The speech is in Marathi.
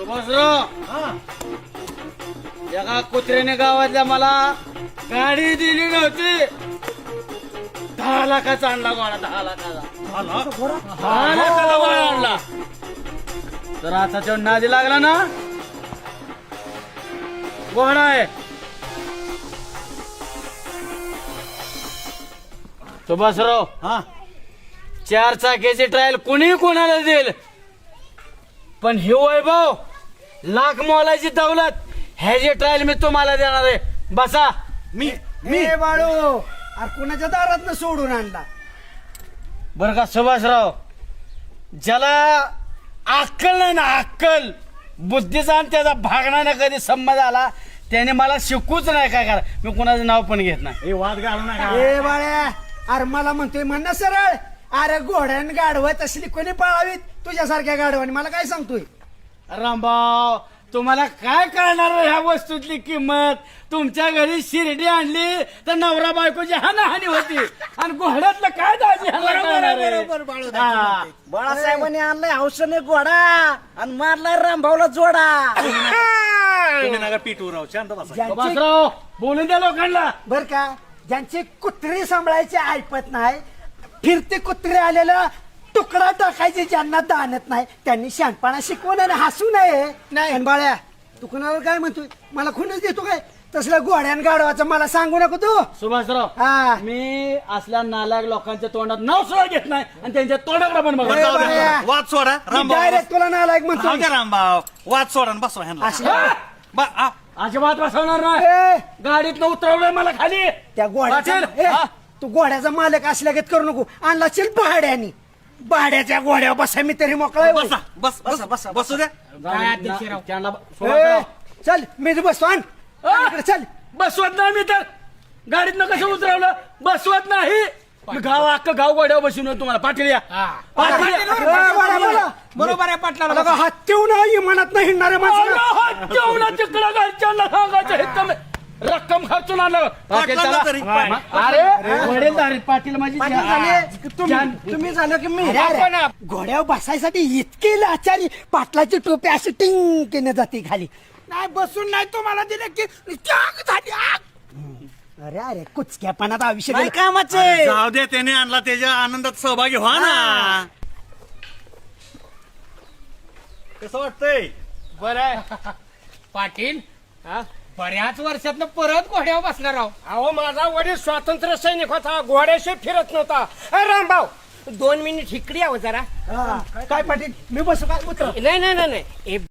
सुभाषराव, एका कुत्र्याने गावातल्या मला गाडी दिली नव्हती. 10 लाखाचा आणला घोडा, 10 लाखाचा. 10 लाखाचा घोडा आणला. तर आता तो नादी लागला ना, घोडा आहे. सुभाषराव, 4 चाकीची ट्रायल कुणी कोणाला देईल, पण हे वैभव लाख मोलाची दौलत ह्याची ट्रायल मी तुम्हाला देणार आहे. बसा. मी बाळू अरे कुणाच्या दारात सोडून आणला. बर का सुभाषराव, ज्याला अक्कल नाही ना, अक्कल बुद्धीचा आणि त्याचा भागण्याने कधी संमत आला, त्याने मला शिकूच नाही काय करा. मी कुणाचं नाव पण घेत नाही. वाद घालू नका. ए बाळ्या, अरे मला म्हणतोय म्हण ना सरळ. अरे घोड्यान गाढवत असली कोणी पाळावीत तुझ्यासारख्या गाढवानी, मला काय सांगतोय. रामभाऊ, तुम्हाला काय कळणार ह्या वस्तूतली किंमत. तुमच्या घरी शिर्डी आणली तर नवरा बायकोची हानाहानी होती, आणि घोड्यातलं काय दाजी बाळासाहेबांनी आणलाय हौसने घोडा आणि मारलाय रामभाऊला जोडा. तुम्ही नका पिटू राव, शांत बसा. ज्यांची बोलून द्या लोकांना. बर का, ज्यांची कुत्री सांभाळायची ऐपत नाही, फिरते कुत्रे आलेला तुकडा टाकायचे ज्यांना दानत नाही, त्यांनी शहाणपणा शिकवू नये, हसू नये. नाही बाळ्या, तू कुणाला काय म्हणतोय, मला खुनच देतो काय. तसलं घोड्यान गाढवाचं मला सांगू नको तू. सुभाषराव, हा. मी असल्या नालायक लोकांच्या तोंडात नाव सुद्धा घेत नाही, आणि त्यांच्या तोंडाकडे पण बघत ए, जाऊ द्या. बाळ्या. वाद सोडा रामभाऊ. डायरेक्ट तुला नालायक राहू म्हणतो. द्या रामभाऊ, वाद सोडा आणि बसवा ह्यांना. असं- अजिबात बसवणार नाही. ए, गाडीतनं उतरवलंय मला खाली. त्या घोड्याचा पाटील, ए, हा. तू घोड्याचा मालक असल्यागत करू नको. आणला चिल भाड्यानी. भाड्याच्या घोड्यावर बसा मी तरी मोकळा आहे. बसा बस बस बस बसू द्या. त्यांना ए, सुभाषराव, चल मी बसतो आण. इकडे चल. बसवत नाही मी तर. गाडीतनं कसं उतरवलं, बसवत नाही. मी अख्खं गाव गोड्यावर बसून तुम्हाला. पाटील या. पाटील या. ए, बोला. बरोबर आहे पाटला. बघा, हात ठेवून इमानात नाही हिंडणारे माणसं. तिकडं घरच्यांना सांगायचं हे तर मी रक्कम खर्चून आणलं. पाटील पाटलांना त्याला- तरी. अरे वडीलधारी पाटील माझी पाटील झाले, तुम्ही झालं की मी. घोड्यावर बसायसाठी इतके लाचारी, पाटलाची टोपी अशी टिंग केली जाते खाली. नाही बसून नाही तुम्हाला दिलं की त्याग झाली आग. अरे अरे कुचक्यापणात आयुष्य नाही गेलं. कामाचे. जाऊ दे, त्याने आणला, त्याच्या आनंदात सहभागी व्हा ना. कसं वाटतंय. बरं पाटील, बऱ्याच वर्षातनं परत घोड्यावर बसणार आहो. अहो माझा वडील स्वातंत्र्य सैनिक होता, घोड्याशी फिरत नव्हता. रामभाऊ 2 मिनिट इकडे यावं जरा. हा. काय पाटील, मी बसू काय उतर. नाही